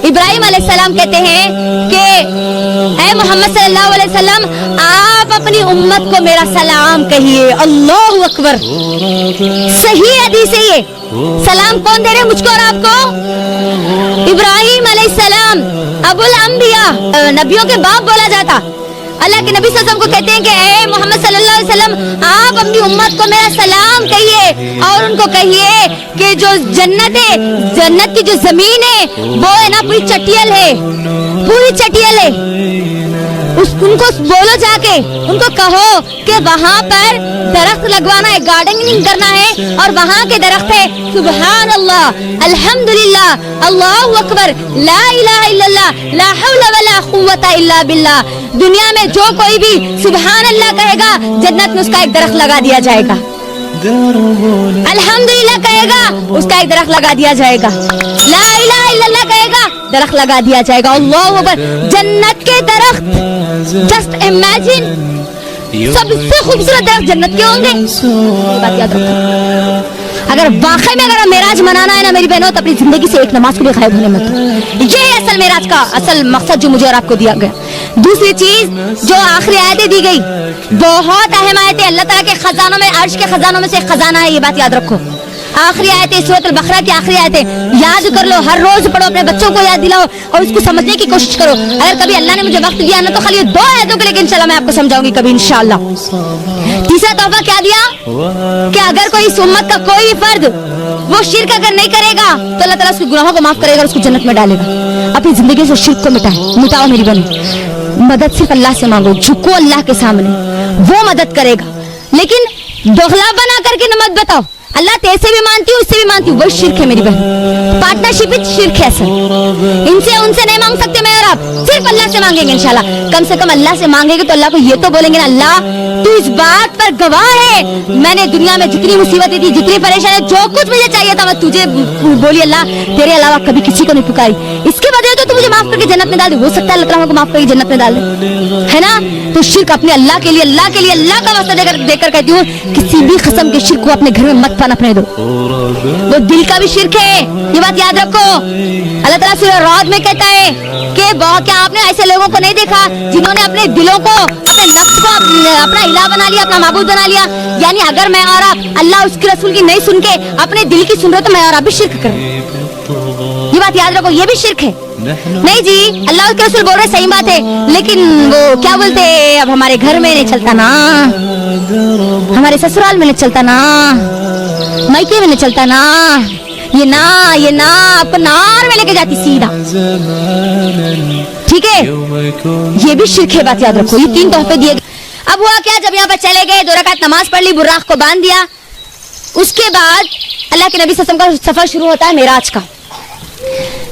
इब्राहिम अलैहिस्सलाम कहते हैं कि ऐ मोहम्मद सल्लल्लाहु अलैहि वसल्लम, आप अपनी उम्मत को मेरा सलाम कहिए। अल्लाहु अकबर। सही हदीस है ये। सलाम कौन दे रहे, मुझको और आपको? इब्राहिम अलैहिस्सलाम अबुल अंबिया, नबियों के बाप बोला जाता। अल्लाह के नबी सल्लल्लाहु अलैहि वसल्लम को कहते हैं कि ऐ मोहम्मद सल्लल्लाहु अलैहि वसल्लम, आप अपनी उम्मत को मेरा सलाम कहिए और उनको कहिए कि जो जन्नत है, जन्नत की जो जमीन है वो है ना पूरी चटियल है, पूरी चटियल है। उनको बोलो जाके, उनको कहो कि वहाँ पर दरख्त लगवाना है, गार्डनिंग करना है और वहाँ के दरख्त है सुभान अल्लाह, अल्हम्दुलिल्लाह, अल्लाहु अकबर, ला इलाहा इल्लल्लाह, ला हौला वला कुव्वता इल्ला बिल्लाह। दुनिया में जो कोई भी सुभान अल्लाह कहेगा, जन्नत में उसका एक दरख्त लगा दिया जाएगा। अल्हम्दुलिल्लाह कहेगा, उसका एक दरख्त लगा दिया जाएगा। ला इलाहा इल्लल्लाह कहेगा, दरख्त लगा दिया जाएगा। अल्लाहु अकबर। जन्नत के दरख्त, जस्ट इमेजिन, सबसे खूबसूरत दरख्त जन्नत के होंगे। बात याद रखो। अगर वाकई में अगर मेराज मनाना है ना मेरी बहनों, तो अपनी जिंदगी से एक नमाज को भी गायब होने मत दो। ये है असल मेराज का असल मकसद जो मुझे और आपको दिया गया। दूसरी चीज जो आखिरी आयतें दी गई, बहुत अहम आयतें, अल्लाह ताला के खजानों में, अर्श के खजानों में से एक खजाना है, ये बात याद रखो। आखिरी आयतें, सूरत अल बकरा की आखिरी आयतें याद कर लो, हर रोज पढ़ो, अपने बच्चों को याद दिलाओ और उसको समझने की कोशिश करो। अगर कभी अल्लाह ने मुझे वक्त दिया ना, तो खाली 2 आयतों के लिए इंशाल्लाह मैं आपको समझाऊंगी कभी इंशाल्लाह। तीसरा तोहफा क्या दिया कि अगर कोई इस उम्मत का कोई भी फर्द वो शिर्क अगर नहीं करेगा तो अल्लाह ताला उसके गुनाहों को माफ करेगा, उसको जन्नत में डालेगा। अपनी जिंदगी से शिर्क को मिटाओ मेरी बहन। मदद सिर्फ अल्लाह से मांगो, झुको अल्लाह के सामने, वो मदद करेगा। लेकिन दोगला बना करके न मत बताओ अल्लाह तेरे से भी मानती हूँ, उससे भी मानती हूँ, वही शिर्क है मेरी बहन। पार्टनरशिप विद शिर्क है सर। इनसे उनसे नहीं मांग सकते मैं और आप, सिर्फ अल्लाह से मांगेंगे इंशाल्लाह। कम से कम अल्लाह से मांगेंगे तो अल्लाह को ये तो बोलेंगे ना, अल्लाह तू इस बात पर गवाह है, मैंने दुनिया में जितनी मुसीबतें थी, जितनी परेशानी, जो कुछ मुझे चाहिए था मैं तुझे बोली अल्लाह, तेरे अलावा कभी किसी को नहीं पुकारी। इसके बदले तो तू मुझे माफ करके जन्नत में डाल दे। हो सकता है अल्लाह ताला को माफ करके जन्नत में डाल दे, है ना? तो शिर्क अपने अल्लाह के लिए, अल्लाह के लिए, अल्लाह का वास्ता देकर कहती हूँ, किसी भी किस्म के शिर्क को अपने घर में मत पनपने दो। वो दिल का भी शिर्क है, ये बात याद रखो। अल्लाह ताला सूरह राद में कहता है कि क्या आपने ऐसे लोगों को नहीं देखा जिन्होंने अपने दिलों को, अपने नफ्स को अपना इलाह बना लिया, अपना माबूद बना लिया। यानी अगर मैं और आप अल्लाह उसके रसूल की नहीं सुन के अपने दिल की सुन रहे तो मैं और आप भी शिर्क कर, ये बात याद रखो, ये भी शिर्क है। नहीं जी, अल्लाह के रसूल बोल रहे सही बात है, लेकिन वो क्या बोलते हैं, अब हमारे घर में नहीं चलता ना, हमारे ससुराल में नहीं चलता ना, मायके में नहीं चलता ना, ये ना आपको नार में लेके जाती सीधा। ठीक है, ये भी शिर्क है, बात याद रखो। ये 3 तोहफे दिए गए। अब हुआ क्या, जब यहाँ पर चले गए, 2 रकात नमाज पढ़ ली, बुर्राक को बांध दिया, उसके बाद अल्लाह के नबी सल्लल्लाहु अलैहि वसल्लम का सफर शुरू होता है मेराज का।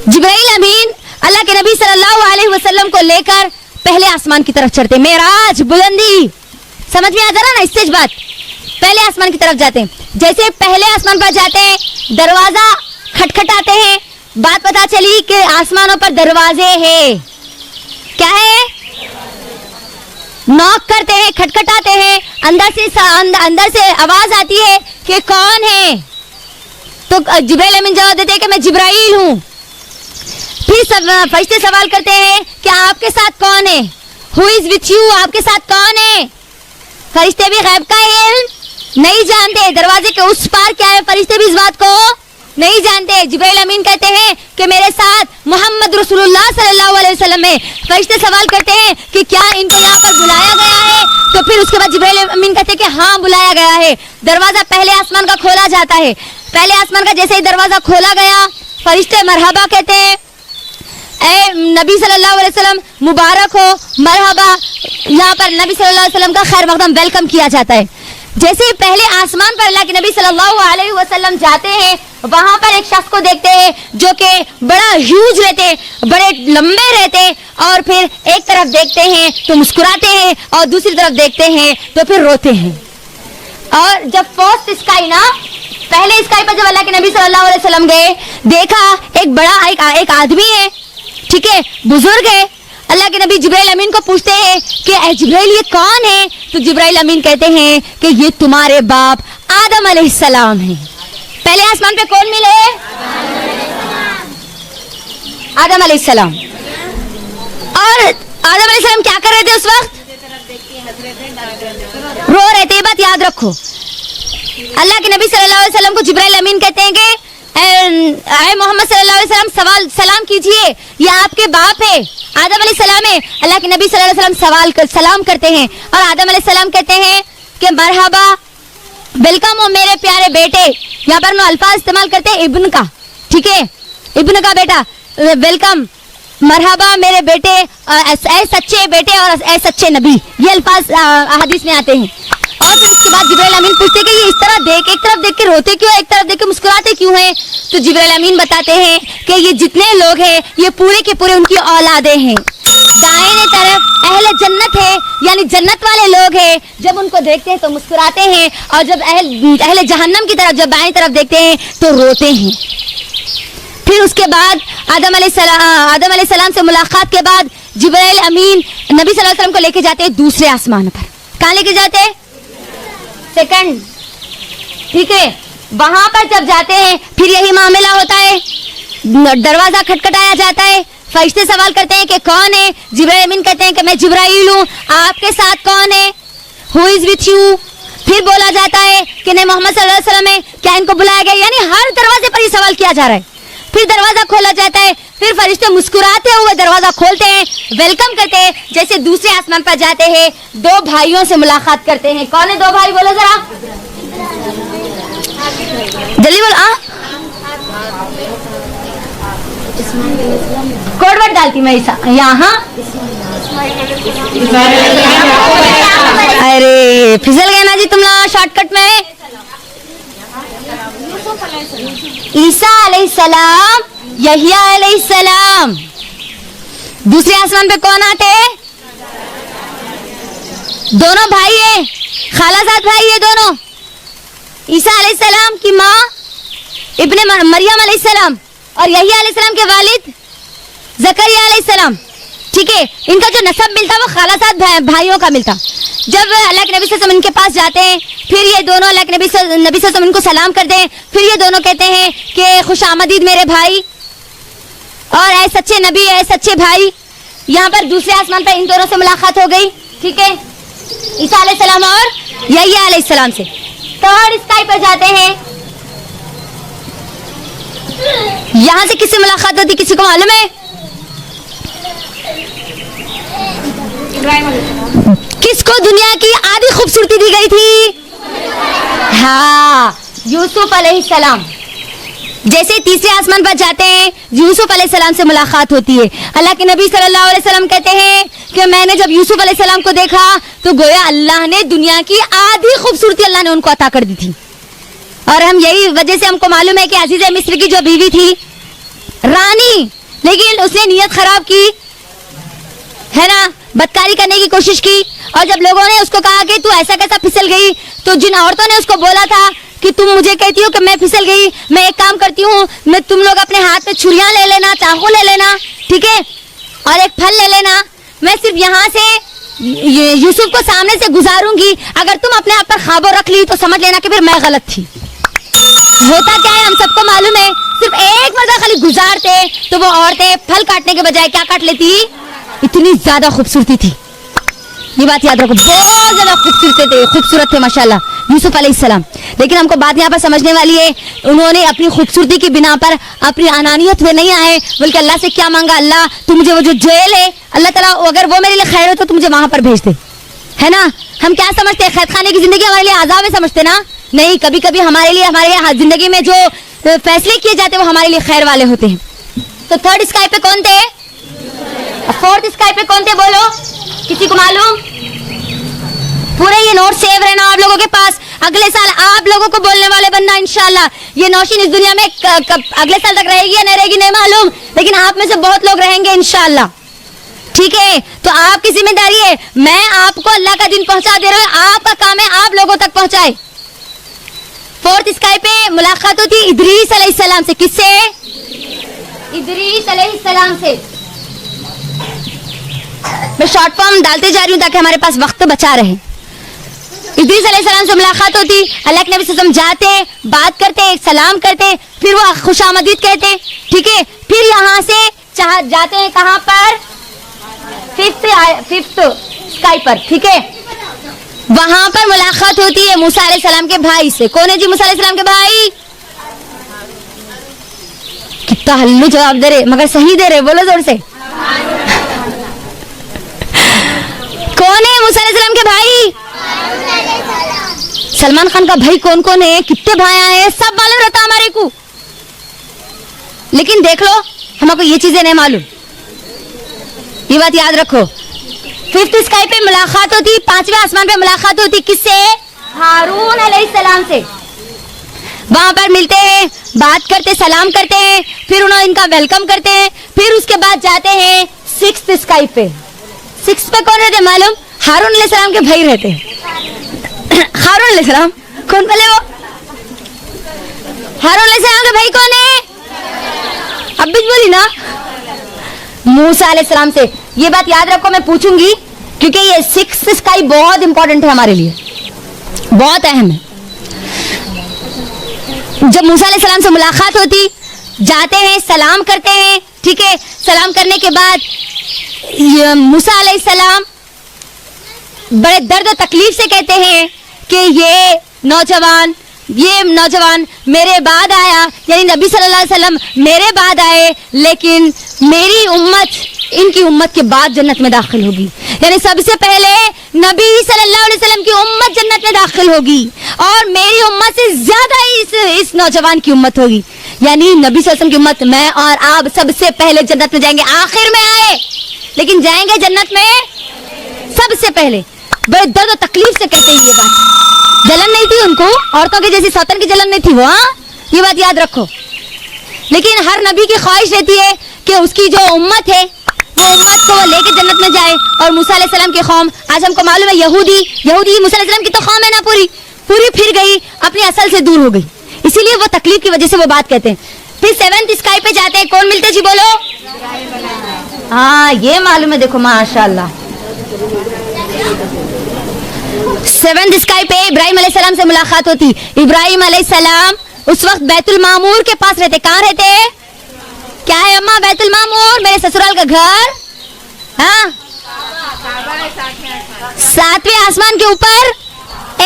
जिब्राइल अमीन अल्लाह के नबी सल्लल्लाहु अलैहि वसल्लम को लेकर पहले आसमान की तरफ चढ़ते। मेराज, बुलंदी, समझ में आ जा रहा ना, इससे बात। पहले आसमान की तरफ जाते हैं। जैसे पहले आसमान पर जाते हैं, दरवाजा खटखटाते हैं, बात पता चली कि आसमानों पर दरवाजे हैं। क्या है? नॉक करते हैं, खटखटाते हैं, अंदर से आवाज आती है कि कौन है? तो जिब्राइल अमीन जवाब देते हैं कि मैं जिब्राइल हूँ। फिर फरिश्ते सवाल करते हैं कि आपके साथ कौन है? Who is with you? आपके साथ कौन है? फरिश्ते भी गैब का इल्म नहीं जानते, दरवाजे के उस पार क्या है, फरिश्ते भी इस बात को नहीं जानते। जिब्राइल अमीन कहते हैं कि मेरे साथ मोहम्मद रसूलुल्लाह सल्लल्लाहु अलैहि वसल्लम है। फरिश्ते सवाल करते हैं कि क्या इनको यहाँ पर बुलाया गया है? तो फिर उसके बाद जिब्राइल अमीन कहते हैं कि हाँ बुलाया गया है। दरवाजा पहले आसमान का खोला जाता है। पहले आसमान का जैसे ही दरवाजा खोला गया, फरिश्ते मरहबा कहते हैं, ऐ नबी सल्लल्लाहु अलैहि वसल्लम मुबारक हो, मरहबा। यहाँ पर नबी सल्लल्लाहु अलैहि वसल्लम का खैर मकदम वेलकम किया जाता है। जैसे ही पहले आसमान पर अल्लाह के नबी सल्लल्लाहु अलैहि वसल्लम जाते हैं, वहां पर एक शख्स को देखते हैं जो कि बड़ा ह्यूज रहते, बड़े लंबे रहते, और फिर एक तरफ देखते हैं तो मुस्कुराते हैं और दूसरी तरफ देखते हैं तो फिर रोते हैं। और जब फर्स्ट स्काई ना, पहले स्काई पर जब अल्लाह के नबी सल्लल्लाहु अलैहि वसल्लम गए, देखा एक बड़ा एक आदमी है, ठीक है, बुजुर्ग है। अल्लाह के नबी जिब्राइल अमीन को पूछते हैं कि ऐ जिब्राइल ये कौन है? तो जिब्राइल अमीन कहते हैं कि ये तुम्हारे बाप आदम अलैहिस्सलाम है। पहले आसमान पे कौन मिले? آدم علیہ السلام. اور آدم علیہ السلام کیا کر رہے تھے اس وقت؟ رو رہے تھے. یہ بات یاد رکھو. اللہ کے نبی صلی اللہ علیہ وسلم کو جبرائیل امین کہتے ہیں کہ اے محمد صلی اللہ علیہ وسلم سلام کیجئے, یہ آپ کے باپ ہے آدم علیہ السلام ہے. اللہ کے نبی صلی اللہ علیہ وسلم سلام کرتے ہیں اور آدم علیہ السلام کہتے ہیں کہ مرحبا, ویلکم ہو میرے پیارے بیٹے. یہاں پر انہوں الفاظ استعمال کرتے ہیں ابن کا, ٹھیک ہے, ابن کا بیٹا, ویلکم, مرحبا میرے بیٹے, اے سچے بیٹے اور اے سچے نبی, یہ الفاظ احادیث میں آتے ہیں. اور پھر اس کے بعد جبرائیل امین پوچھتے کہ یہ اس طرح دیکھ, ایک طرف دیکھ کے روتے کیوں, ایک طرف دیکھ کے مسکراتے کیوں ہیں؟ تو جبرائیل امین بتاتے ہیں کہ یہ جتنے لوگ ہیں یہ پورے کے پورے ان کی اولادیں ہیں. دائیں طرف اہل جنت ہے, یعنی جنت والے لوگ ہیں, جب ان کو دیکھتے ہیں تو مسکراتے ہیں, اور جب اہل جہنم کی طرف جب بائیں طرف دیکھتے ہیں تو روتے ہیں. پھر اس کے بعد آدم علیہ السلام سے ملاقات کے بعد جبرائیل امین نبی صلی اللہ علیہ وسلم کو لے کے جاتے ہیں دوسرے آسمان پر. کہاں لے کے جاتے ہیں؟ سیکنڈ, ٹھیک ہے. وہاں پر جب جاتے ہیں پھر یہی معاملہ ہوتا ہے, دروازہ کھٹکھٹایا جاتا ہے, فرشتے سوال کرتے ہیں کہ کون ہے؟ جبرائیل امین کہتے ہیں کہ میں جبرائیل ہوں. آپ کے ساتھ کون ہے؟ ہو از وتھ یو. پھر بولا جاتا ہے کہ نہیں محمد صلی اللہ علیہ وسلم ہے, کیا ان کو بلایا گیا؟ یعنی ہر دروازے پر یہ سوال کیا جا رہا ہے. پھر دروازہ کھولا جاتا ہے, پھر فرشتے مسکراتے ہوئے دروازہ کھولتے ہیں, ویلکم کرتے ہیں, جیسے دوسرے آسمان پر جاتے ہیں دو بھائیوں سے ملاقات کرتے ہیں. کون ہے دو بھائی؟ بولو ذرا جلدی بولو. کوڈ ورڈ ڈالتی میں یہاں. ارے پھسل گئے نا جی تم لوگ شارٹ کٹ میں. عیسیٰ علیہ السلام, یحییٰ علیہ السلام. دوسرے آسمان پہ کون آتے؟ دونوں بھائی ہیں, خالہ زاد بھائی ہیں دونوں. عیسیٰ علیہ السلام کی ماں ابن مریم علیہ السلام اور یحییٰ علیہ السلام کے والد زکریا علیہ السلام, ٹھیک ہے. ان کا جو نسب ملتا وہ خالہ زاد بھائیوں کا ملتا. جب اللہ کے نبی صلی اللہ علیہ وسلم ان کے پاس جاتے ہیں, پھر یہ دونوں اللہ کے نبی صلی اللہ علیہ وسلم ان کو سلام کرتے ہیں. پھر یہ دونوں کہتے ہیں کہ خوش آمدید میرے بھائی, اور اے سچے نبی, اے سچے بھائی. یہاں پر دوسرے آسمان پر ان دونوں سے ملاقات ہو گئی, ٹھیک ہے, عیسیٰ علیہ السلام اور یحییٰ علیہ السلام سے. تھرڈ اسکائی پر جاتے ہیں. یہاں سے کس سے ملاقات ہوتی کسی کو معلوم ہے؟ کس کو دنیا کی آدھی خوبصورتی دی گئی تھی؟ ہاں, یوسف علیہ السلام. جیسے تیسرے آسمان پر جاتے ہیں یوسف علیہ السلام سے ملاقات ہوتی ہے. اللہ کے نبی صلی اللہ علیہ وسلم کہتے ہیں کہ میں نے جب یوسف علیہ السلام کو دیکھا تو گویا اللہ نے دنیا کی آدھی خوبصورتی اللہ نے ان کو عطا کر دی تھی. اور ہم یہی وجہ سے ہم کو معلوم ہے کہ عزیز مصر کی جو بیوی تھی رانی, لیکن اس نے نیت خراب کی ہے نا, بدکاری کرنے کی کوشش کی. اور جب لوگوں نے اس کو کہا کہ تو ایسا کیسا پھسل گئی, تو جن عورتوں نے اس کو بولا تھا کہ تم مجھے کہتی ہو کہ میں پھسل گئی, میں ایک کام کرتی ہوں, میں تم لوگ اپنے ہاتھ میں چھریاں لے لینا, چاقو لے لینا, ٹھیک ہے, اور ایک پھل لے لینا. میں صرف یہاں سے یوسف کو سامنے سے گزاروں گی, اگر تم اپنے آپ پر خواب رکھ لی تو سمجھ لینا کہ پھر میں غلط تھی. ہوتا کیا ہے ہم سب کو معلوم ہے, صرف ایک مرتبہ خالی گزارتے تو وہ عورتیں پھل کاٹنے کے بجائے کیا کاٹ لیتی؟ اتنی زیادہ خوبصورتی تھی. یہ بات یاد رکھو, بہت زیادہ خوبصورت تھے ماشاءاللہ یوسف علیہ السلام. لیکن ہم کو بات یہاں پر سمجھنے والی ہے, انہوں نے اپنی خوبصورتی کی بنا پر اپنی انانیت میں نہیں آئے, بلکہ اللہ سے کیا مانگا, اللہ تو مجھے وہ جو جیل ہے اللہ تعالیٰ اگر وہ میرے لیے خیر ہو تو مجھے وہاں پر بھیج دے, ہے نا. ہم کیا سمجھتے ہیں, قید خانے کی زندگی ہمارے لیے عذاب ہے سمجھتے نا؟ نہیں, کبھی کبھی ہمارے لیے زندگی میں جو فیصلے کیے جاتے ہیں وہ ہمارے لیے خیر والے ہوتے ہیں. تو تھرڈ اسکائی پہ کون تھے؟ فورتھ اسکائی پہ کون تھے بولو, کسی کو معلوم؟ پورے یہ نوٹ سیو رہنا آپ لوگوں کے پاس, اگلے سال آپ لوگوں کو بولنے والے بننا انشاءاللہ. یہ نوشین اس دنیا میں اگلے سال تک رہے گی یا نہیں رہے گی نہیں معلوم, لیکن آپ میں سے بہت لوگ رہیں گے انشاءاللہ, ٹھیک ہے. تو آپ کی ذمہ داری ہے, میں آپ کو اللہ کا دن پہنچا دے رہا ہوں, آپ کا کام ہے آپ لوگوں تک پہنچائے. فورتھ اسکائی پہ ملاقات ہوتی ادریس علیہ السلام سے. کس سے؟ ادریس علیہ السلام سے. میں شارٹ فارم ڈالتے جا رہی ہوں تاکہ ہمارے پاس وقت بچا رہے. ادریس علیہ السلام سے ملاقات ہوتی, اللہ کے نبی صلی اللہ علیہ وسلم جاتے, بات کرتے, سلام کرتے, پھر وہ خوش آمدید کہتے, ٹھیک ہے. پھر یہاں سے جاتے ہیں کہاں پر؟ ففتھ اسکائی پر. ٹھیک ہے, وہاں پر ملاقات ہوتی ہے موسیٰ علیہ السلام کے بھائی سے. کون ہے جی موسیٰ علیہ السلام کے بھائی؟ کتنا ہلو جواب دے رہے, مگر صحیح دے رہے, بولو زور سے. کون ہے موسیٰ علیہ السلام کے بھائی؟ سلمان خان کا بھائی کون کون ہے, کتنے بھائی ہیں, سب معلوم رہتا ہمارے کو. لیکن دیکھ لو ہم کو یہ چیزیں نہیں معلوم, یہ بات یاد رکھو. ففتھ اسکائی پہ ملاقات ہوتی, پانچویں آسمان پہ ملاقات ہوتی, کس سے؟ ہارون علیہ السلام سے. وہاں پر ملتے ہیں, بات کرتے, سلام کرتے ہیں, پھر انہوں ان کا ویلکم کرتے ہیں. پھر اس کے بعد جاتے ہیں سکسth اسکائی پہ. سکس پہ کون رہتے معلوم؟ ہارون علیہ السلام کے بھائی رہتے. ہارون علیہ السلام کون بولے؟ وہ ہارون علیہ السلام کے بھائی کون ہے؟ اب بھی بولی نا, موسیٰ علیہ السلام سے. یہ بات یاد رکھو, میں پوچھوں گی کیونکہ یہ سکس اسکائی بہت امپورٹنٹ ہے ہمارے لیے, بہت اہم ہے. جب موسیٰ علیہ السلام سے ملاقات ہوتی, جاتے ہیں, سلام کرتے ہیں. ٹھیک ہے, سلام کرنے کے بعد موسیٰ علیہ السلام بڑے درد و تکلیف سے کہتے ہیں کہ یہ نوجوان میرے بعد آیا, یعنی نبی صلی اللہ علیہ وسلم میرے بعد آئے, لیکن میری امت ان کی امت کے بعد جنت میں داخل ہوگی. یعنی سب سے پہلے نبی صلی اللہ علیہ وسلم کی امت جنت میں داخل ہوگی, اور میری امت سے زیادہ اس نوجوان کی امت ہوگی. یعنی نبی صلی اللہ علیہ وسلم کی امت, میں اور آپ سب سے پہلے جنت میں جائیں گے. آخر میں آئے لیکن جائیں گے جنت میں سب سے پہلے. بڑے درد و تکلیف سے کہتے ہیں یہ بات. جلن نہیں تھی ان کو, عورتوں کی جیسی سوتن کی جلن نہیں تھی وہ, یہ بات یاد رکھو. لیکن ہر نبی کی خواہش رہتی ہے کہ اس کی جو امت ہے وہ امت کو لے کے جنت میں جائے. اور موسیٰ علیہ السلام کی قوم, آج ہم کو معلوم ہے یہودی موسیٰ علیہ السلام کی تو قوم ہے نا, پوری پھر گئی, اپنی اصل سے دور ہو گئی, اسی لیے وہ تکلیف کی وجہ سے وہ بات کہتے ہیں. پھر سیونتھ اسکائی پہ جاتے ہیں, کون ملتے جی بولو؟ ہاں یہ معلوم ہے, دیکھو ماشاء اللہ. سیونتھ اسکائی پہ ابراہیم علیہ السلام سے ملاقات ہوتی. ابراہیم علیہ السلام اس وقت بیت المعمور کے پاس رہتے. کہاں رہتے؟ کیا ہے اماں بیت المعمور؟ میرے سسرال کا گھر. ہاں, 7ویں آسمان کے اوپر,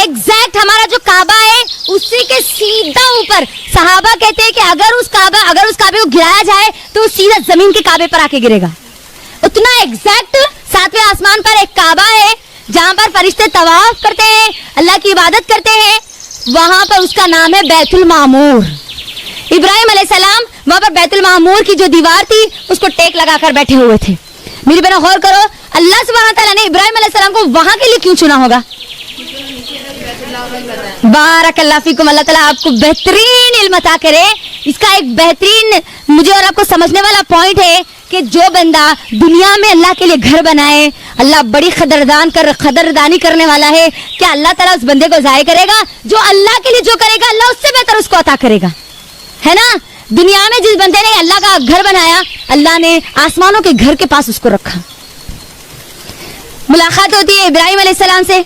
ایگزیکٹ ہمارا جو کعبہ ہے اسی کے سیدھا اوپر. صحابہ کہتے ہیں کہ اگر اس کعبے کو گرایا جائے تو وہ سیدھا زمین کے کعبے پر آ کے گرے گا. اتنا ایگزیکٹ 7ویں آسمان پر ایک کعبہ ہے جہاں پر فرشتے طواف کرتے ہیں, اللہ کی عبادت کرتے ہیں. وہاں پر اس کا نام ہے بیت المعمور. ابراہیم علیہ السلام وہاں پر بیت المعمور کی جو دیوار تھی اس کو ٹیک لگا کر بیٹھے ہوئے تھے. میری بہنوں غور کرو, اللہ سبحانہ تعالیٰ نے ابراہیم علیہ السلام کو وہاں کے لیے کیوں چنا ہوگا؟ بارک اللہ فیکم, اللہ تعالیٰ آپ کو بہترین علم عطا کرے. اس کا ایک بہترین مجھے اور آپ کو سمجھنے والا پوائنٹ ہے کہ جو بندہ دنیا میں اللہ کے لیے گھر بنائے, اللہ بڑی قدردانی کرنے والا ہے. کیا اللہ تعالیٰ اس بندے کو ضائع کرے گا؟ جو اللہ کے لیے جو کرے گا اللہ اس سے بہتر اس کو عطا کرے گا, ہے نا. دنیا میں جس بندے نے اللہ کا گھر بنایا, اللہ نے آسمانوں کے گھر کے پاس اس کو رکھا. ملاقات ہوتی ہے ابراہیم علیہ السلام سے.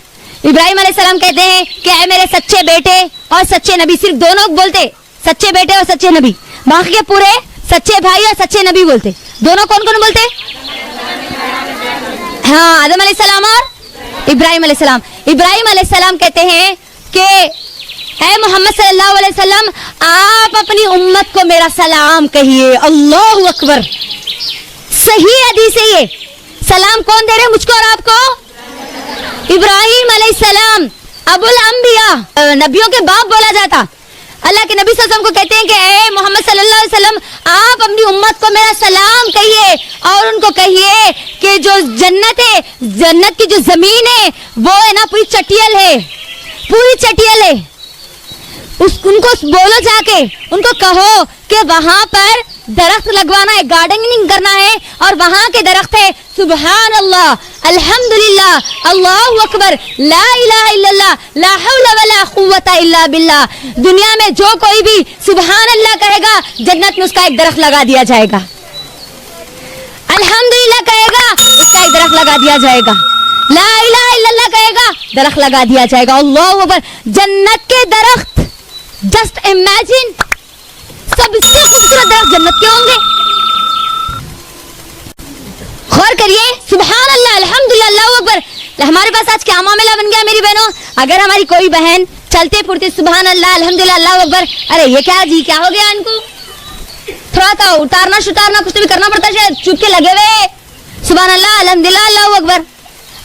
ابراہیم علیہ السلام کہتے ہیں کہ اے میرے سچے بیٹے اور سچے نبی. صرف دونوں بولتے, سچے بیٹے اور سچے نبی. باقی کے پورے سچے بھائی اور سچے نبی بولتے. دونوں کون کون بولتے؟ ہاں, آدم علیہ السلام اور ابراہیم علیہ السلام. ابراہیم علیہ السلام کہتے ہیں کہ اے محمد صلی اللہ علیہ وسلم, آپ اپنی امت کو میرا سلام کہیے. اللہ اکبر. صحیح حدیث ہے یہ. سلام کون دے رہے مجھ کو اور آپ کو؟ ابراہیم علیہ السلام, ابو الانبیاء, نبیوں کے باپ بولا جاتا. اللہ کے نبی صلی اللہ علیہ وسلم کو کہتے ہیں کہ اے محمد صلی اللہ علیہ وسلم, آپ اپنی امت کو میرا سلام کہیے, اور ان کو کہیے کہ جو جنت ہے, جنت کی جو زمین ہے وہ ہے نا پوری چٹیل ہے, پوری چٹیل ہے. ان کو بولو, جا کے ان کو کہو کہ وہاں پر درخت لگوانا ہے, گارڈننگ کرنا ہے, اور وہاں کے درخت ہے سبحان اللہ, الحمدللہ, اللہ اکبر, لا الہ الا اللہ, لا حول ولا قوت الا باللہ. دنیا میں جو کوئی بھی سبحان اللہ کہے گا جنت میں اس کا ایک درخت لگا دیا جائے گا. الحمدللہ کہے گا اس کا ایک درخت لگا دیا جائے گا. لا الہ الا اللہ کہے گا درخت لگا دیا جائے گا. اللہ اکبر. جنت کے درخت, جسٹ امیجن, سب سے خوبصورت درخت جنت کے ہوں گے. غور کریے, سبحان اللہ, الحمدللہ, اللہ اکبر. ہمارے پاس آج کیا معاملہ بن گیا میری بہنوں. اگر ہماری کوئی بہن چلتے پھرتے سبحان اللہ, الحمدللہ, اللہ اکبر, ارے یہ کیا جی, کیا ہو گیا ان کو, تھوڑا تو اتارنا شتارنا کچھ بھی کرنا پڑتا ہے, چپ کے لگے ہوئے سبحان اللہ, الحمدللہ, اللہ اکبر.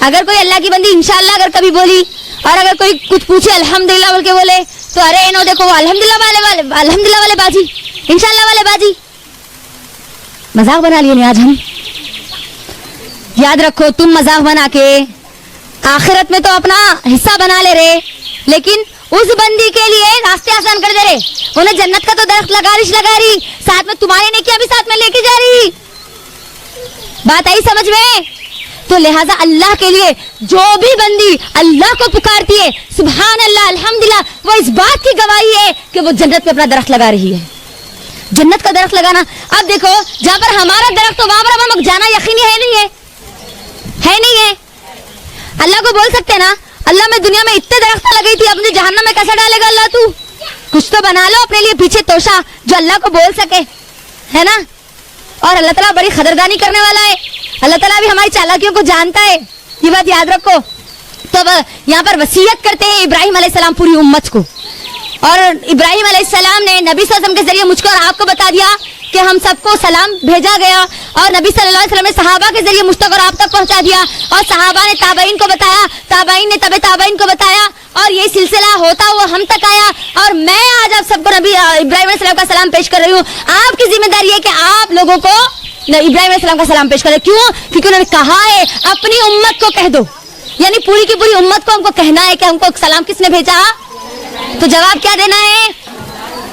اگر کوئی اللہ کی بندی انشاءاللہ اگر کبھی بولی, اور اگر کوئی کچھ پوچھے الحمدللہ بول کے بولے, تو ارے انہوں دیکھو وہ الحمدللہ والے بازی, انشاءاللہ والے بازی. مذاق بنا لیے نہیں آج ہم. یاد رکھو, تم مذاق بنا کے آخرت میں تو اپنا حصہ بنا لے رہے, لیکن اس بندی کے لیے راستے آسان کر دے رہے. انہیں جنت کا تو درخت لگا رہی, ساتھ میں تمہارے نیکیاں بھی ساتھ میں لے کے جا رہی. بات آئی سمجھ میں؟ تو لہٰذا اللہ کے لیے جو بھی بندی اللہ کو پکارتی ہے سبحان اللہ, الحمدللہ, وہ اس بات کی گواہی ہے کہ وہ جنت میں اپنا درخت لگا رہی ہے. جنت کا درخت لگانا, اب دیکھو جہاں پر ہمارا درخت ہو وہاں پر ہم جانا یقینی ہے نہیں ہے. اللہ کو بول سکتے نا, اللہ میں دنیا میں اتنے درخت لگئی تھی, اب مجھے جہنم میں کیسے ڈالے گا اللہ, تو کچھ تو بنا لو اپنے لیے پیچھے توشا جو اللہ کو بول سکے, ہے نا. اور اللہ تعالیٰ بڑی قدردانی کرنے والا ہے, اللہ تعالیٰ بھی ہماری چالاکیوں کو جانتا ہے, یہ بات یاد رکھو. تو یہاں پر وصیت کرتے ہیں ابراہیم علیہ السلام پوری امت کو, اور ابراہیم علیہ السلام نے نبی صلی اللہ علیہ وسلم کے ذریعے مجھ کو اور آپ کو بتا دیا کہ ہم سب کو سلام بھیجا گیا, اور نبی صلی اللہ علیہ وسلم نے صحابہ کے ذریعے مجھ تک اور آپ تک پہنچا دیا, اور صحابہ نے تابعین کو بتایا, تابعین نے تابعین کو بتایا, اور یہ سلسلہ ہوتا ہوا ہم تک آیا. اور میں آج آپ سب کو نبی ابراہیم علیہ السلام کا سلام پیش کر رہی ہوں. آپ کی ذمہ داری ہے کہ آپ لوگوں کو ابراہیم علیہ السلام کا سلام پیش کریں. کیوں؟ کیونکہ انہوں نے کہا ہے اپنی امت کو کہہ دو, یعنی پوری کی پوری امت کو ہم کو کہنا ہے کہ ہم کو سلام کس نے بھیجا. تو جواب کیا دینا ہے؟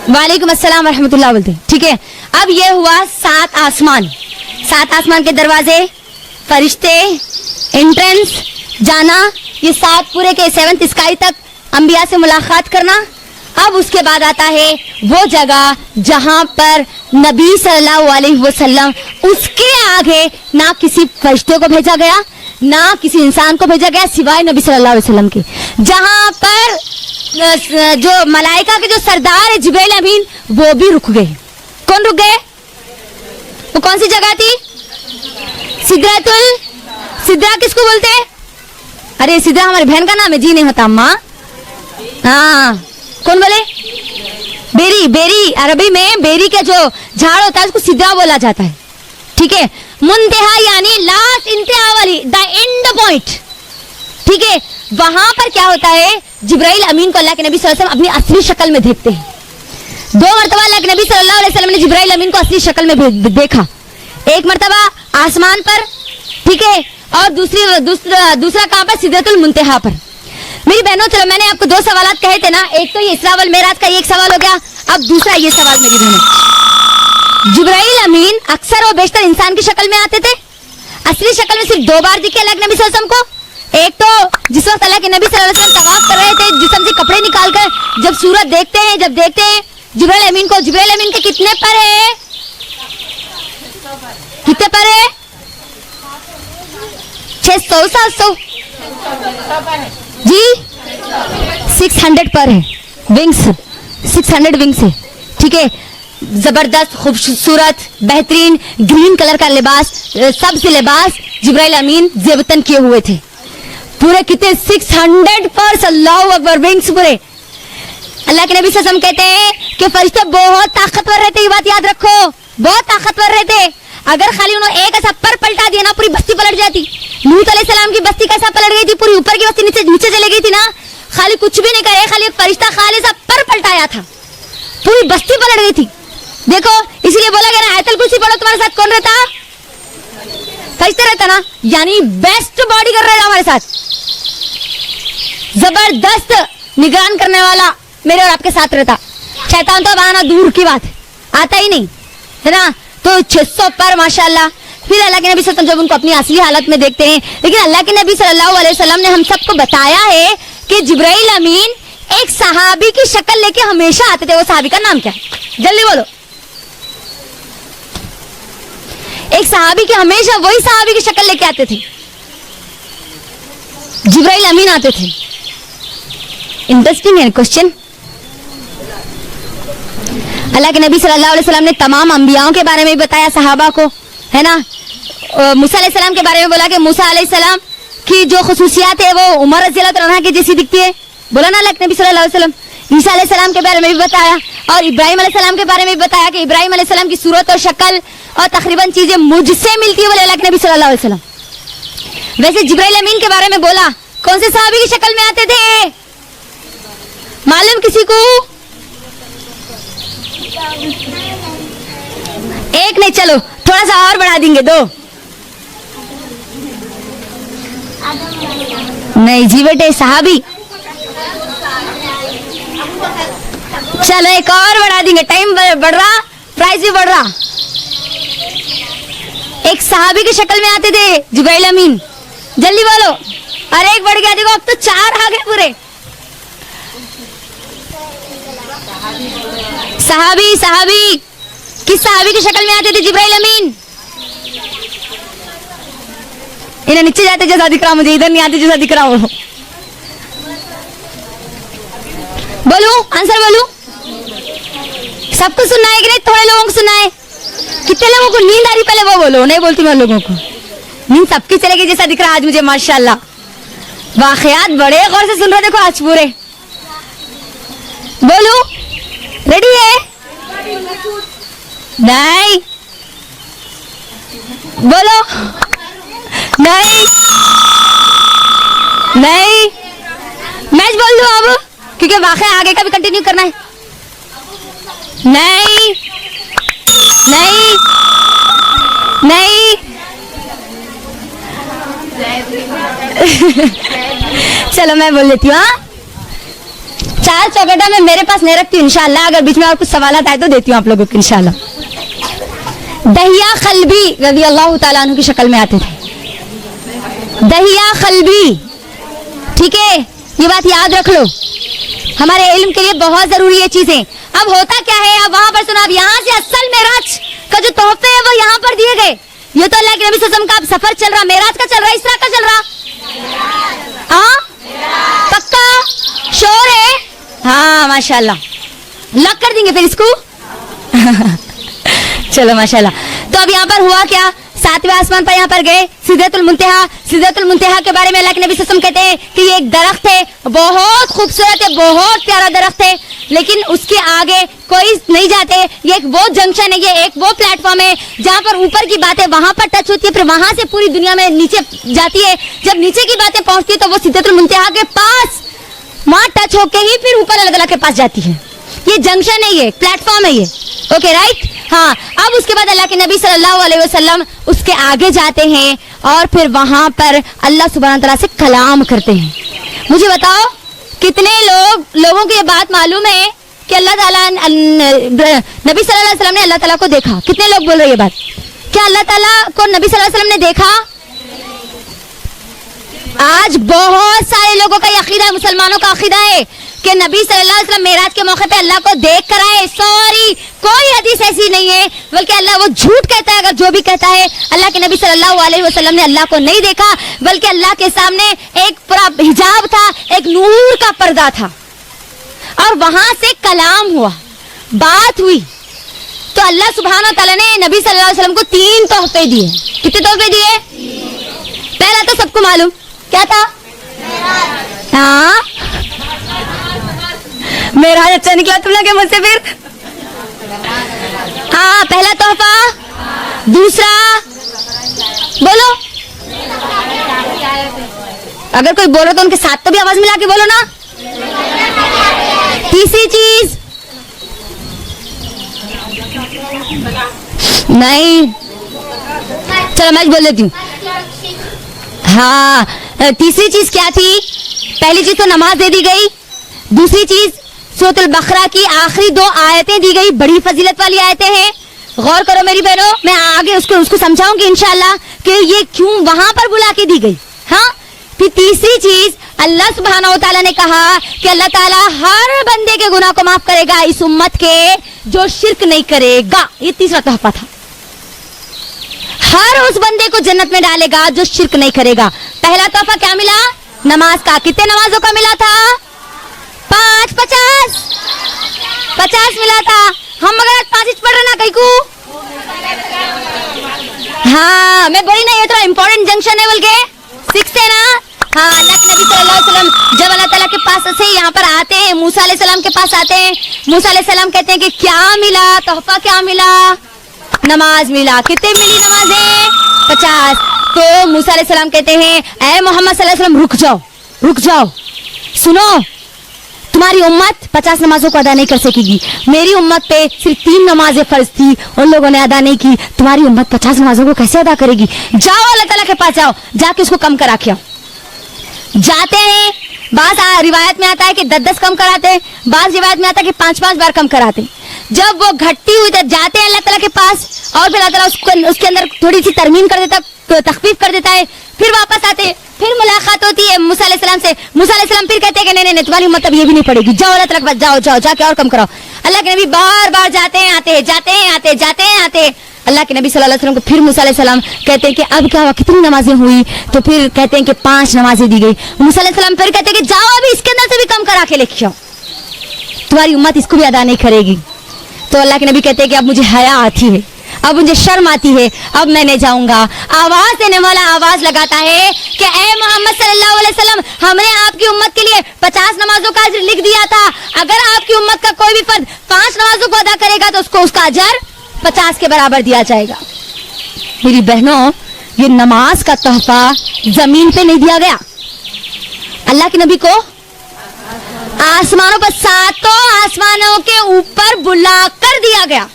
وعلیکم السلام ورحمۃ اللہ بولتے. ٹھیک ہے, اب یہ ہوا 7 آسمان, 7 آسمان کے دروازے, فرشتے, انٹرنس, جانا, یہ 7 پورے کے 7th اسکائی تک انبیاء سے ملاقات کرنا. اب اس کے بعد آتا ہے وہ جگہ جہاں پر نبی صلی اللہ علیہ وسلم, اس کے آگے نہ کسی فرشتے کو بھیجا گیا, نہ کسی انسان کو بھیجا گیا سوائے نبی صلی اللہ علیہ وسلم کے, جہاں پر جو ملائکہ کے جو سردار ہے جبریل امین وہ بھی رک گئے. کون رک گئے؟ وہ کون سی جگہ تھی؟ سدرہ کس کو بولتے ہیں؟ ارے سدرہ ہماری بہن کا نام ہے جی, نہیں ہوتا اماں. ہاں کون بولے؟ بیری, عربی میں بیری کا جو جھاڑ ہوتا ہے اس کو سدرہ بولا جاتا ہے. ٹھیک ہے, منتہا یعنی لاسٹ, انتہا والی, دا اینڈ پوائنٹ. ٹھیک ہے, وہاں پر کیا ہوتا ہے, جبرائیل امین کو اللہ کے نبی صلی اللہ علیہ وسلم اپنی اصلی شکل میں دیکھتے ہیں. 2 مرتبہ اللہ کے نبی صلی اللہ علیہ وسلم نے جبرائیل امین کو اصلی شکل میں دیکھا. ایک مرتبہ آسمان پر, ٹھیک ہے, اور دوسرا کہاں پر؟ سدرۃ المنتہا پر. میری بہنوں چلو میں نے آپ کو 2 سوالات کہے تھے نا, ایک تو یہ اسراء والمعراج کا ایک سوال ہو گیا, اب دوسرا یہ سوال میری بہنوں, جبرائیل امین اکثر و بیشتر انسان کی شکل میں آتے تھے, اصلی شکل میں صرف 2 بار دکھے اللہ کے نبی صلی اللہ علیہ وسلم کو. ایک تو جس وقت اللہ کے نبی صلی اللہ علیہ وسلم طواف کر رہے تھے, جسم سے کپڑے نکال کر جب سورج دیکھتے ہیں جبرائیل امین کو, جبرائیل امین کے کتنے پر ہے؟ کتنے پر ہے؟ 600 جی 600 پر ہے, ونگس 600 ونگس ہے. ٹھیک ہے, زبردست خوبصورت بہترین گرین کلر کا لباس, سبز لباس جبرائیل امین زیبتن کیے ہوئے تھے. پورے کتنے 600 پر, اللہ اکبر, ونگس پورے. اللہ کے نبی صلی اللہ علیہ وسلم کہتے ہیں کہ فرشتے بہت طاقتور رہتے, یہ بات یاد رکھو, بہت طاقتور رہتے. اگر خالی انہوں نے ایک ایسا پر پلٹا دیا نا پوری بستی پلٹ جاتی. لوط علیہ السلام کی بستی کیسا پلٹ گئی تھی, پوری اوپر کی بستی نیچے چلے گئی تھی نا, خالی کچھ بھی نہیں کرے, خالی ایک فرشتہ خالی سا پر پلٹایا تھا, پوری بستی پلٹ گئی تھی. دیکھو اسی لیے بولا گیا نا آیت الکرسی پڑھو, تمہارے ساتھ کون رہتا؟ فرشتہ رہتا نا, یعنی بیسٹ باڈی کر رہے گا ہمارے ساتھ, زبردست نگران کرنے والا میرے اور آپ کے ساتھ رہتا. شیطان تو اب آنا دور کی بات, آتا ہی نہیں ہے نا. تو 600 پر ماشاءاللہ. پھر اللہ کے نبی صلی اللہ علیہ وسلم جب ان کو اپنی اصلی حالت میں دیکھتے ہیں, لیکن اللہ کے نبی صلی اللہ علیہ وسلم نے ہم سب کو بتایا ہے کہ جبرائیل امین ایک صحابی کی شکل لے کے ہمیشہ آتے تھے. وہ صحابی کا نام کیا ہے؟ جلدی بولو. ایک صحابی کے ہمیشہ وہی صحابی کی شکل لے کے آتے تھے, جبرائیل امین آتے تھے. انٹرسٹنگ ہے کوشچن. اللہ کے نبی صلی اللہ علیہ وسلم نے تمام انبیاءوں کے بارے میں بھی بتایا صحابہ کو, ہے نا. मूसा अलैहिस्सलाम के बारे में बोला कि मूसा अलैहिस्सलाम की जो खसूसियात है वो उमर रज़ियल्लाहु अन्हा की जैसी दिखती है, बोला ना नबी सल्लल्लाहु अलैहि वसल्लम। ईसा अलैहिस्सलाम के बारे में भी बताया और इब्राहिम अलैहिस्सलाम के बारे में भी बताया कि इब्राहिम अलैहिस्सलाम की सूरत और शक्ल और तकरीबन चीजें मुझसे मिलती है, बोले अल्लाह के नबी सल्लल्लाहु अलैहि वसल्लम। वैसे जिब्राइल अमीन के बारे में बोला, कौन से सहाबी की शक्ल में आते थे मालूम किसी को? एक नहीं, चलो थोड़ा सा और बढ़ा देंगे, 2 नहीं जी बेटे, सहाबी। चलो एक और बढ़ा देंगे, टाइम बढ़ रहा, प्राइस भी बढ़ रहा। एक सहाबी की शक्ल में आते थे जिब्राइल अमीन, जल्दी बोलो। अरे एक बढ़ गया, देखो अब तो 4 आ गए पूरे। सहाबी किस सहाबी की शक्ल में आते थे जिब्राइल अमीन? इन्हें नीचे जाते जैसा दिख रहा, मुझे इधर नहीं आते जैसा दिख रहा हो। बोलू आंसर बोलू, सबको सुनना है कि नहीं? थोड़े लोगों को सुनना है। कितने लोगों को नींद आ रही पहले वो बोलो, नहीं बोलती मैं लोगों को। नींद सबकी चलेगी जैसा दिख रहा आज मुझे, माशाल्लाह। वाकयात बड़े गौर से सुन रहे, देखो आज पूरे। बोलू रेडी है? नहीं बोलो, नहीं मैच बोल दो अब, क्योंकि वाकई आगे का भी कंटिन्यू करना है। नहीं चलो मैं बोल लेती हूँ। हाँ, 4 चौकटा में मेरे पास नहीं रखती हूँ इंशाल्लाह, अगर बीच में और कुछ सवाल आए तो देती हूँ आप लोगों को इंशाल्लाह। दहिया खलबी रज़ी अल्लाह ताला अन्हु की शक्ल में आते थे, दहिया खलबी, ठीक है, ये बात याद रख लो, हमारे इल्म के लिए बहुत जरूरी है चीजें। अब होता क्या है, अब वहां पर सुना, अब यहाँ से असल मेराज का जो तोहफे है वो यहाँ पर दिए गए। ये तो अल्लाह के नबी सल्लल्लाहु अलैहि वसल्लम का सफर चल रहा, मेराज का चल रहा, इसरा का चल रहा। हाँ पक्का शोर है, हाँ माशाल्लाह, लॉक कर देंगे फिर इसको। चलो माशाल्लाह। तो अब यहाँ पर हुआ क्या, 7वें आसमान पर यहाँ पर गए, सिदरतुल मुंतहा के बारे में अल्लाह के नबी सल्लल्लाहु अलैहि वसल्लम कहते हैं कि ये एक दरख्त है, बहुत खूबसूरत है, बहुत प्यारा दरख्त है, लेकिन उसके आगे कोई नहीं जाते। ये एक वो जंक्शन है, ये एक वो प्लेटफॉर्म है जहाँ पर ऊपर की बातें वहां पर टच होती है, फिर वहां से पूरी दुनिया में नीचे जाती है। जब नीचे की बातें पहुंचती है तो वो सिदरतुल मुंतहा के पास वहां टच होके ही फिर ऊपर अल्लाह ताला के पास जाती है। ये जंक्शन है, ये प्लेटफॉर्म है, ये ओके राइट। हाँ, अब उसके बाद अल्लाह के नबी सल्लल्लाहु अलैहि वसल्लम उसके आगे जाते हैं और फिर वहां पर अल्लाह सुब्हानहू तआला से कलाम करते हैं। मुझे बताओ कितने लोगों को ये बात मालूम है कि अल्लाह ताला नबी सल्लल्लाहु अलैहि वसल्लम ने अल्लाह ताला को देखा? कितने लोग बोल रहे हैं ये बात? क्या अल्लाह ताला को नबी सल्लल्लाहु अलैहि वसल्लम ने देखा? आज बहुत सारे लोगों का अकीदा है, मुसलमानों का अकीदा है कि नबी सल्लल्लाहु अलैहि वसल्लम मेराज के मौके पे अल्लाह को देख कर आए। सॉरी, कोई हदीस ऐसी नहीं है, बल्कि अल्लाह वो झूठ कहता है अगर जो भी कहता है। अल्लाह के नबी सल्लल्लाहु अलैहि वसल्लम ने अल्लाह को नहीं देखा, बल्कि अल्लाह के सामने एक पूरा हिजाब था, एक नूर का पर्दा था और वहां से कलाम हुआ, बात हुई। तो अल्लाह सुब्हानहू तआला ने नबी सल्लल्लाहु अलैहि वसल्लम को 3 तोहफे दिए। कितने तोहफे दिए? पहला तो सबको मालूम क्या था? हाँ, मेरा अच्छा निकला तुम लोग मुझसे फिर। हाँ, पहला तोहफा, दूसरा बोलो, अगर कोई बोलो तो उनके साथ तो भी आवाज मिला के बोलो ना। तीसरी चीज नहीं, चलो मैं बोल लेती हूँ। हाँ, तीसरी चीज क्या थी? पहली चीज तो नमाज दे दी गई, दूसरी चीज सूरत अल-बकरा की आखिरी 2 आयतें दी गई, बड़ी फजीलत वाली आयतें हैं। गौर करो मेरी बहनों, मैं आगे उसको समझाऊंगी इंशाल्लाह कि ये क्यों वहां पर बुला के दी गई। हाँ, फिर तीसरी चीज अल्लाह सुब्हानहू तआला ने कहा कि अल्लाह ताला हर बंदे के गुनाह को माफ करेगा इस उम्मत के जो शिर्क नहीं करेगा। ये तीसरा तोहफा था, हर उस बंदे को जन्नत में डालेगा जो शिर्क नहीं करेगा। पहला तोहफा क्या मिला? नमाज का। कितने नमाजों का मिला था? 50 मिला था। हम मगर 5 पढ़ रहे ना कहीं को। हाँ मैं बोली ना ये तो इम्पोर्टेंट जंक्शन है बोल के, सीखते ना। हाँ अल्लाह के नबी सल्लल्लाहु अलैहि वसल्लम जब अल्लाह ताला के पास से यहाँ पर आते हैं, मूसा अलैहिस्सलाम के पास आते हैं, मूसा अलैहिस्सलाम कहते हैं कि क्या मिला, तोहफा क्या मिला, नमाज मिला। कितने मिली नमाजें? 50। तो मूसा अलैहिस्सलाम कहते हैं ऐ मोहम्मद सल्लल्लाहु अलैहि वसल्लम रुक जाओ, सुनो, तुम्हारी उम्मत 50 नमाजों को अदा नहीं कर सकेगी। मेरी उम्मत पे सिर्फ 3 नमाजें फर्ज थी, उन लोगों ने अदा नहीं की, तुम्हारी उम्मत 50 नमाजों को कैसे अदा करेगी? जाओ अल्लाह ताला के पास जाओ, जाके उसको कम करा के आओ। जाते हैं, बाज़ रिवायत में आता है कि 10-10 कम कराते हैं, बाज़ रिवायत में आता है कि 5-5 बार कम कराते हैं। जब वो घटती हुई तक जाते हैं अल्लाह ताला के पास, और फिर अल्लाह ताला उसके अंदर थोड़ी सी तरमीम कर देता, तखफीफ कर देता है, फिर वापस आते हैं, फिर मुलाकात होती है मूसा अलैहिस्सलाम से। मूसा अलैहिस्सलाम फिर कहते हैं कि नहीं तुम्हारी उम्मत अब ये भी नहीं पड़ेगी, जाओ अल्लाह ताला के पास जाओ जाके और कम कराओ। अल्लाह के नबी बार बार जाते हैं आते। अल्लाह के नबी सल्लल्लाहु अलैहि वसल्लम को फिर मूसा अलैहिस्सलाम कहते हैं कि अब क्या हुआ, कितनी नमाजें हुई? तो फिर कहते हैं कि 5 नमाजें दी गई। मूसा अलैहिस्सलाम फिर कहते हैं कि जाओ अभी इसके अंदर से भी कम करा के लेके आओ, तुम्हारी उम्मत इसको भी अदा नहीं करेगी। तो अल्लाह के नबी कहते हैं कि अब मुझे हया आती है, अब मुझे शर्म आती है, अब मैं नहीं जाऊंगा। आवाज देने वाला आवाज लगाता है कि ए मोहम्मद सल्लल्लाहु अलैहि वसल्लम, हमने आपकी उम्मत के लिए 50 नमाजों का अजर लिख दिया था, अगर आपकी उम्मत का कोई भी फर्द 5 नमाजों को अदा करेगा तो उसको उसका अजर 50 के बराबर दिया जाएगा। मेरी बहनों, ये नमाज का तोहफा जमीन पे नहीं दिया गया, अल्लाह के नबी को आसमानों पर 7 आसमानों के ऊपर बुलाकर दिया गया।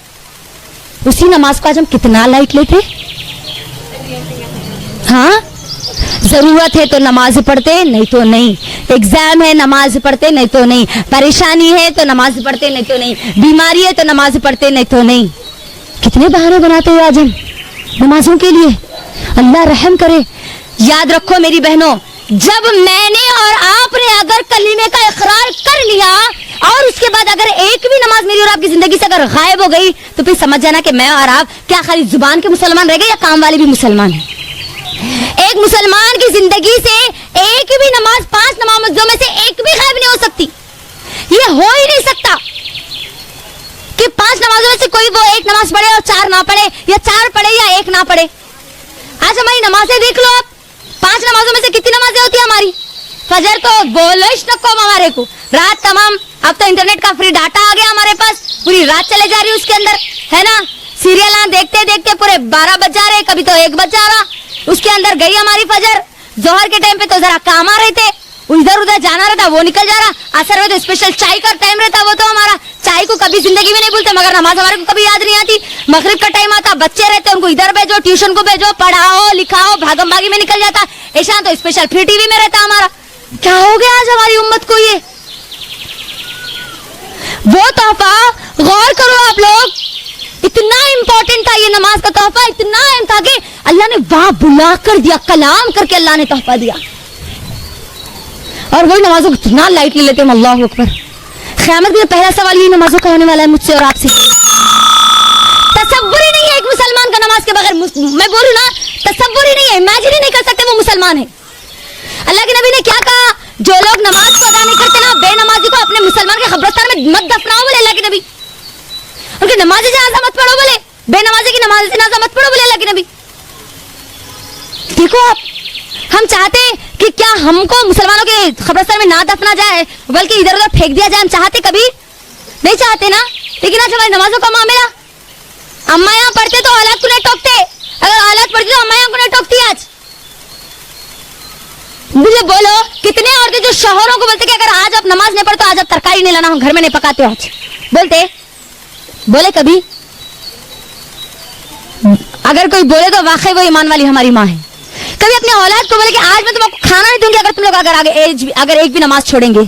उसी नमाज को आज हम कितना लाइट लेते। हाँ, जरूरत है तो नमाज पढ़ते, नहीं तो नहीं। एग्जाम है नमाज पढ़ते, नहीं तो नहीं। परेशानी है तो नमाज पढ़ते, नहीं तो नहीं। बीमारी है तो नमाज पढ़ते, नहीं तो नहीं। कितने बहाने बनाते हो आज हम नमाजों के लिए। अल्लाह रहम करे। याद रखो मेरी बहनों, जब मैंने और आपने अगर कलीमे का इकरार कर लिया और उसके बाद अगर एक भी नमाज मेरी और आपकी जिंदगी से अगर गायब हो गई तो फिर समझ जाना कि मैं और आप क्या खाली जुबान के मुसलमान रह गए या काम वाले भी मुसलमान हैं। एक मुसलमान की जिंदगी से एक भी नमाज 5 नमाजों में से एक भी गायब नहीं हो सकती। ये हो ही नहीं सकता कि 5 नमाजों में से कोई वो एक नमाज पढ़े और 4 ना पढ़े, या 4 पढ़े या 1 ना पढ़े। आज हमारी नमाजें देख लो आप, 5 नमाजों में से कितनी नमाजें होती है हमारी? फजर तो बोलो ही न कौम हमारे को, रात तमाम। अब तो इंटरनेट का फ्री डाटा आ गया हमारे पास, पूरी रात चले जा रही है उसके अंदर, है ना। सीरियल देखते देखते पूरे 12 बज जा रहे, कभी तो 1 बज जा रहा, उसके अंदर गई हमारी फजर। जोहर के टाइम पे तो जरा काम आ रहे थे, इधर उधर जाना रहता, वो निकल जा रहा। असर में तो स्पेशल चाय का टाइम रहता, वो तो हमारा चाय को कभी जिंदगी में नहीं भूलते, मगर नमाज हमारे को कभी याद नहीं आती। मगरिब का टाइम आता, बच्चे रहते, उनको इधर भेजो, ट्यूशन को भेजो, पढ़ाओ लिखाओ, भागम भागी में निकल जाता। ऐसा तो स्पेशल फ्री टीवी में रहता हमारा। क्या हो गया आज हमारी उम्मत को? ये वो तोहफा, गौर करो आप लोग, इतना इंपॉर्टेंट था ये नमाज का तोहफा, इतना अहम था कि अल्लाह ने वहां बुला कर दिया, कलाम करके अल्लाह ने तोहफा दिया। और वही नमाजों को इतना लाइट ले लेते हैं। अल्लाह अकबर। क़यामत में पहला सवाल यही नमाजों का होने वाला है मुझसे और आपसे। तसव्वुर ही नहीं है एक मुसलमान का नमाज के बगैर। मैं बोलूं ना, तसव्वुर ही नहीं है, इमेजिन ही नहीं कर सकते वो मुसलमान है। अल्लाह के नबी ने क्या कहा? जो लोग नमाज को अदा नहीं करते ना, बेनमाजी को अपने मुसलमान के कब्रिस्तान में मत दफनाओ बोले अल्लाह के नबी। उनकी नमाज जनाजा मत पढ़ो बोले, बेनमाजी की नमाज जनाजा मत पढ़ो बोले अल्लाह के नबी। देखो आप, हम चाहते हैं कि क्या हमको मुसलमानों के कब्रिस्तान में ना दफना जाए बल्कि इधर उधर फेंक दिया जाए। हम चाहते कभी नहीं चाहते ना। लेकिन आज हमारी नमाजों का मामला, अम्मा यहाँ पढ़ते तो औलाद को नहीं टोकते, अगर औलाद पढ़ती तो अम्मा यहाँ को नहीं टोकती। आज मुझे बोलो, कितने औरतें जो शोहरों को बोलते कि अगर आज आप नमाज नहीं पढ़ते तो आज आप तरकारी नहीं लाना, हम घर में नहीं पकाते हो आज, बोले कभी? अगर कोई बोले तो वाकई वो ईमान वाली हमारी माँ है। कभी अपने औलाद को बोले कि आज मैं तुमको खाना नहीं दूंगी अगर तुम लोग अगर एक भी नमाज छोड़ेंगे।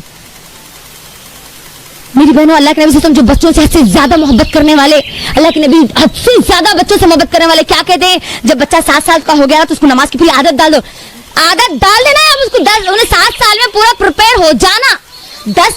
मेरी बहनों, अल्लाह के नबी से जो बच्चों से हद से ज्यादा मोहब्बत करने वाले, अल्लाह के नबी हद से ज्यादा बच्चों से मोहब्बत करने वाले, क्या कहते हैं? जब बच्चा 7 साल का हो गया तो उसको नमाज की पूरी आदत डाल दो। आदत डाल देना है, अब उसको 7 साल में पूरा प्रिपेयर हो जाना। 10